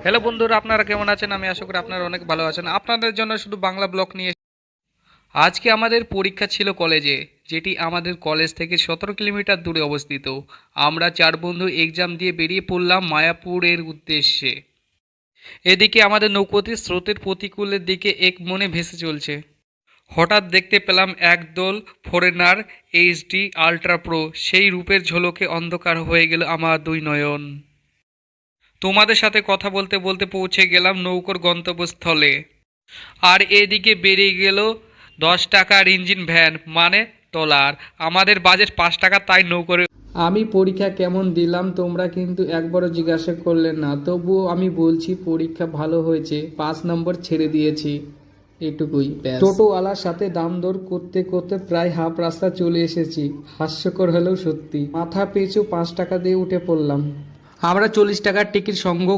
Hello বন্ধুরা, আপনারা কেমন আছেন? আমি আশা করি আপনারা অনেক ভালো আছেন। আপনাদের জন্য শুধু বাংলা ব্লগ নিয়ে আজকে আমাদের পরীক্ষা ছিল কলেজে, যেটি আমাদের কলেজ থেকে 17 কিলোমিটার দূরে অবস্থিত। আমরা 4 বন্ধু এক্সাম দিয়ে বেরিয়ে পড়লাম মায়াপুরের উদ্দেশ্যে। এদিকে আমাদের নৌপথে স্রোতের প্রতিকূলের দিকে এক মনে ভেসে চলছে। হঠাৎ দেখতে পেলাম একদল ফরেনার এইচডি আল্ট্রা প্রো। সেই রূপের ঝলকে অন্ধকার হয়ে গেল আমার দুই নয়ন। তোমাদের সাথে কথা বলতে বলতে পৌঁছে গেলাম নৌকোর গন্তব্যস্থলে। আর এদিকে বেরিয়ে গেল 10 টাকার ইঞ্জিন ভ্যান, মানে ট্রলার। আমাদের বাজেট 5 টাকা, তাই নৌকোরে। আমি পরীক্ষা কেমন দিলাম তোমরা কিন্তু একবারও জিজ্ঞাসা করলে না, তবুও আমি বলছি পরীক্ষা ভালো হয়েছে, 5 নম্বর ছেড়ে দিয়েছি। এটুকুই ব্যাস। টোটোওয়ালার সাথে দাম দর করতে করতে প্রায় হাফ রাস্তা চলে এসেছি। হাস্যকর হলেও সত্যি। মাথা পিছু 5 টাকা দিয়ে উঠে পড়লাম। আমরা 40 টাকার টিকিট সংগ্রহ